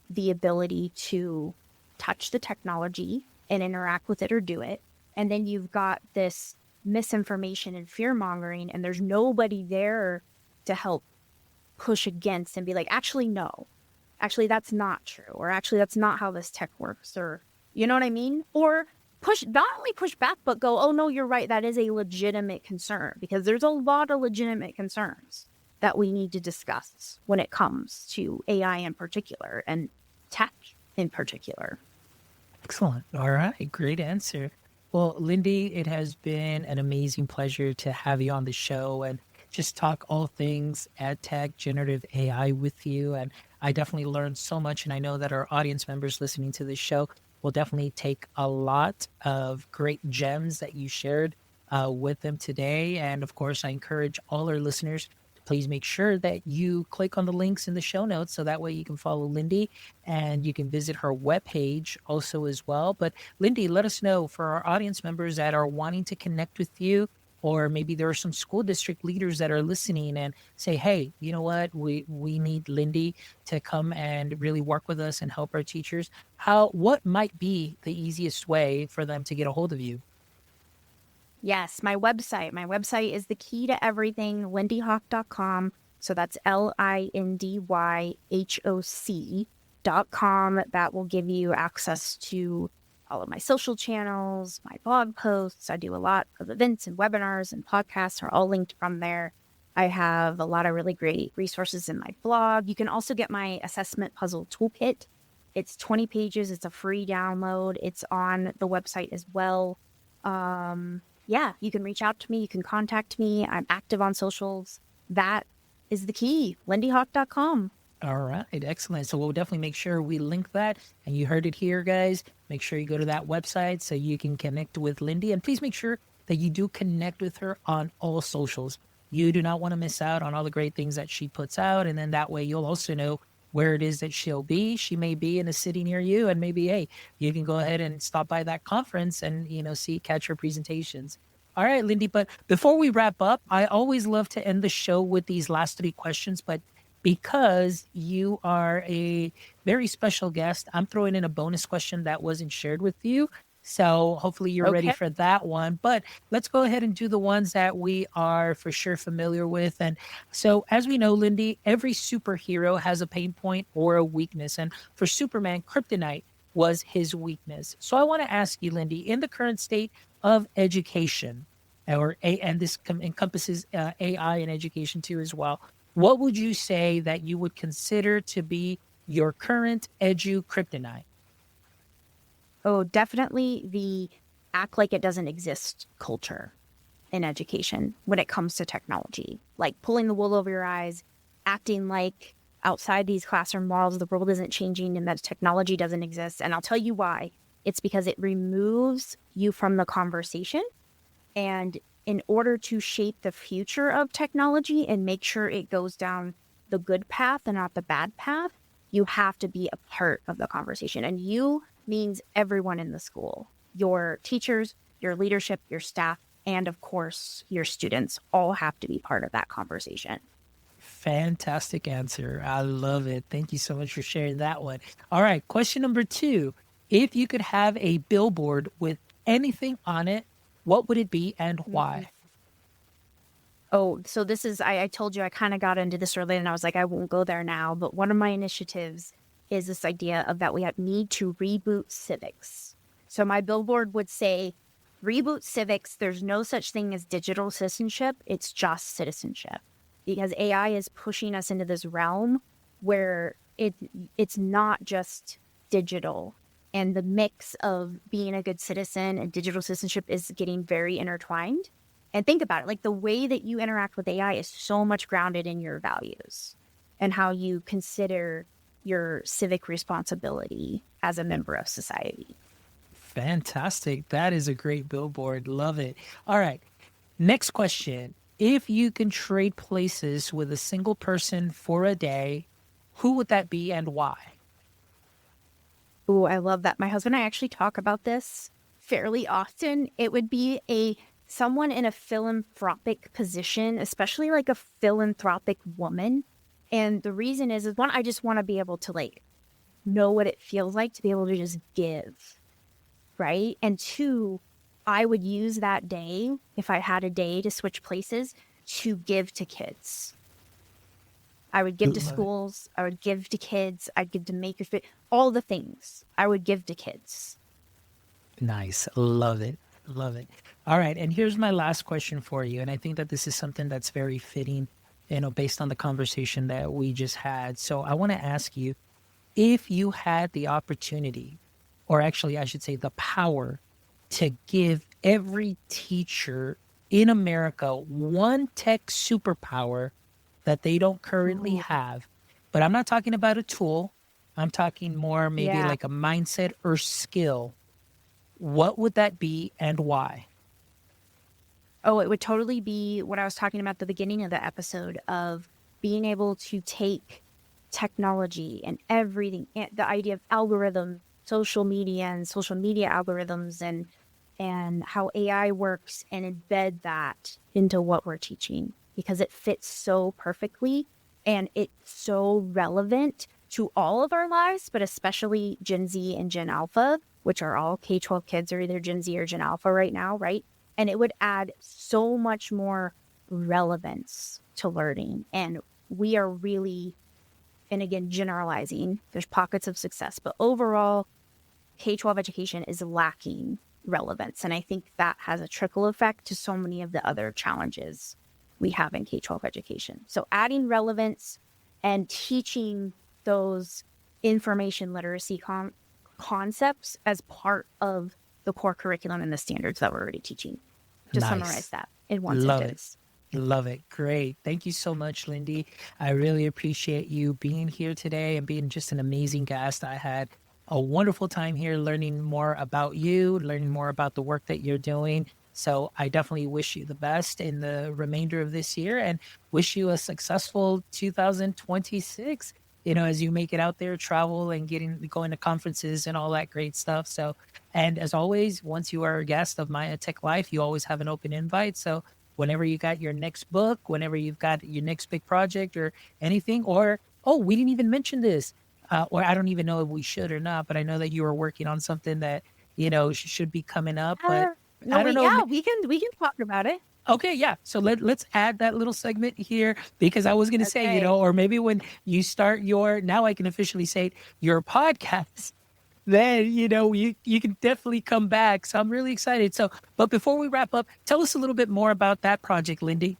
the ability to touch the technology and interact with it or do it. And then you've got this misinformation and fear mongering, and there's nobody there to help push against and be like, actually, no, actually, that's not true. Or actually, that's not how this tech works. Or, you know what I mean? Or not only push back, but go, oh, no, you're right. That is a legitimate concern because there's a lot of legitimate concerns that we need to discuss when it comes to AI in particular and tech in particular. Excellent. All right. Great answer. Well, Lindy, it has been an amazing pleasure to have you on the show and just talk all things EdTech, generative AI with you. And I definitely learned so much. And I know that our audience members listening to this show will definitely take a lot of great gems that you shared with them today. And of course, I encourage all our listeners, please make sure that you click on the links in the show notes so that way you can follow Lindy and you can visit her webpage also as well. But Lindy, let us know for our audience members that are wanting to connect with you, or maybe there are some school district leaders that are listening and say, hey, you know what, we need Lindy to come and really work with us and help our teachers. What might be the easiest way for them to get a hold of you? Yes, my website. My website is the key to everything, lindyhoc.com. So that's LINDYHOC.com. That will give you access to all of my social channels, my blog posts. I do a lot of events and webinars and podcasts are all linked from there. I have a lot of really great resources in my blog. You can also get my assessment puzzle toolkit. It's 20 pages. It's a free download. It's on the website as well. Yeah, you can reach out to me. You can contact me. I'm active on socials. That is the key, lindyhawk.com. All right, excellent. So we'll definitely make sure we link that. And you heard it here, guys. Make sure you go to that website so you can connect with Lindy. And please make sure that you do connect with her on all socials. You do not want to miss out on all the great things that she puts out. And then that way you'll also know where it is that she'll be. She may be in a city near you, and maybe, hey, you can go ahead and stop by that conference and, catch her presentations. All right, Lindy, but before we wrap up, I always love to end the show with these last three questions, but because you are a very special guest, I'm throwing in a bonus question that wasn't shared with you. So hopefully you're ready Okay. for that one. But let's go ahead and do the ones that we are for sure familiar with. And so, as we know, Lindy, every superhero has a pain point or a weakness. And for Superman, kryptonite was his weakness. So I want to ask you, Lindy, in the current state of education, and this encompasses AI and education too as well, what would you say that you would consider to be your current edu kryptonite? Oh, definitely the act like it doesn't exist culture in education when it comes to technology, like pulling the wool over your eyes, acting like outside these classroom walls, the world isn't changing and that technology doesn't exist. And I'll tell you why. It's because it removes you from the conversation. And in order to shape the future of technology and make sure it goes down the good path and not the bad path, you have to be a part of the conversation. And you means everyone in the school, your teachers, your leadership, your staff, and of course, your students all have to be part of that conversation. Fantastic answer. I love it. Thank you so much for sharing that one. All right, question number 2. If you could have a billboard with anything on it, what would it be and why? Oh, so this is, I told you I kind of got into this early and I was like, I won't go there now. But one of my initiatives is this idea of that we need to reboot civics. So my billboard would say, reboot civics. There's no such thing as digital citizenship. It's just citizenship. Because AI is pushing us into this realm where it's not just digital. And the mix of being a good citizen and digital citizenship is getting very intertwined. And think about it, like the way that you interact with AI is so much grounded in your values and how you consider your civic responsibility as a member of society. Fantastic. That is a great billboard. Love it. All right. Next question. If you can trade places with a single person for a day, who would that be and why? Ooh, I love that. My husband and I actually talk about this fairly often. It would be someone in a philanthropic position, especially like a philanthropic woman. And the reason is one, I just want to be able to like know what it feels like to be able to just give, right? And two, I would use that day, if I had a day to switch places, to give to kids. I would give to schools. I would give to kids. I'd give to makers, all the things I would give to kids. Nice. Love it. Love it. All right. And here's my last question for you. And I think that this is something that's very fitting, based on the conversation that we just had. So I want to ask you, if you had the opportunity, or actually I should say the power, to give every teacher in America one tech superpower that they don't currently have, but I'm not talking about a tool. I'm talking more maybe like a mindset or skill. What would that be and why? Oh, it would totally be what I was talking about at the beginning of the episode of being able to take technology and everything, the idea of algorithm, social media and social media algorithms and how AI works and embed that into what we're teaching because it fits so perfectly and it's so relevant to all of our lives, but especially Gen Z and Gen Alpha, which are all K-12 kids are either Gen Z or Gen Alpha right now, right? And it would add so much more relevance to learning. And we are really, and again, generalizing, there's pockets of success, but overall, K-12 education is lacking relevance. And I think that has a trickle effect to so many of the other challenges we have in K-12 education. So adding relevance and teaching those information literacy concepts as part of the core curriculum and the standards that we're already teaching. To summarize that in one sentence. Love it. Great. Thank you so much, Lindy. I really appreciate you being here today and being just an amazing guest. I had a wonderful time here learning more about you, learning more about the work that you're doing. So I definitely wish you the best in the remainder of this year and wish you a successful 2026. as you make it out there, travel and going to conferences and all that great stuff. So, and as always, once you are a guest of My EdTech Life, you always have an open invite. So whenever you got your next book, whenever you've got your next big project or anything, or, oh, we didn't even mention this, or I don't even know if we should or not, but I know that you are working on something that, should be coming up, but No, I don't know. yeah, we can talk about it. Okay, yeah. So let's add that little segment here because I was going to say, Okay. or maybe when you start now I can officially say it, your podcast, then, you can definitely come back. So I'm really excited. So, but before we wrap up, tell us a little bit more about that project, Lindy.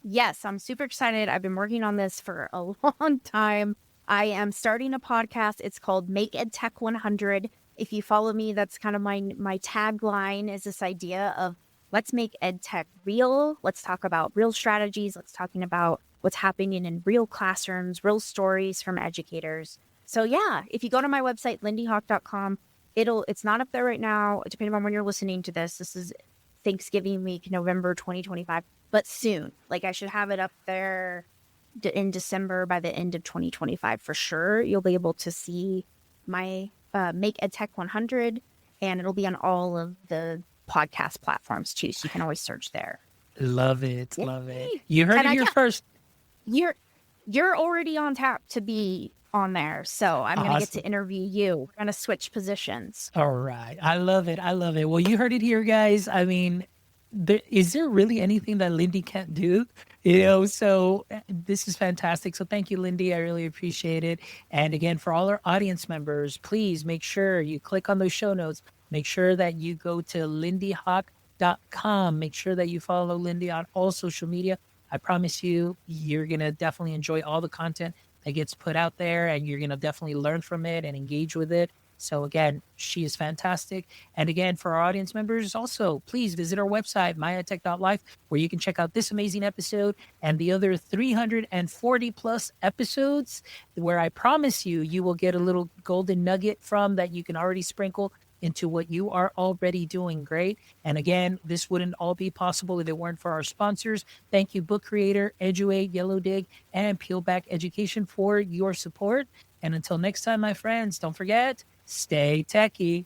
Yes, I'm super excited. I've been working on this for a long time. I am starting a podcast. It's called Make EdTech 100. If you follow me, that's kind of my tagline is this idea of let's make EdTech real. Let's talk about real strategies. Let's talking about what's happening in real classrooms, real stories from educators. So yeah, if you go to my website, lindyhawk.com, it's not up there right now, depending on when you're listening to this. This is Thanksgiving week, November 2025, but soon. Like I should have it up there in December by the end of 2025 for sure. You'll be able to see my Make EdTech 100, and it'll be on all of the podcast platforms too. So you can always search there. Love it. Yay. Love it. You heard it here first. You're already on tap to be on there. So I'm going to get to interview you. We're going to switch positions. All right. I love it. I love it. Well, you heard it here, guys. I mean, is there really anything that Lindy can't do? So this is fantastic. So thank you, Lindy. I really appreciate it. And again, for all our audience members, please make sure you click on those show notes. Make sure that you go to lindyhawk.com. Make sure that you follow Lindy on all social media. I promise you, you're going to definitely enjoy all the content that gets put out there, and you're going to definitely learn from it and engage with it. So again, she is fantastic. And again, for our audience members, also, please visit our website, myedtech.life, where you can check out this amazing episode and the other 340 plus episodes, where I promise you will get a little golden nugget from that you can already sprinkle into what you are already doing great. And again, this wouldn't all be possible if it weren't for our sponsors. Thank you, Book Creator, Eduate, Yellow Dig, and Peelback Education for your support. And until next time, my friends, don't forget, stay techie.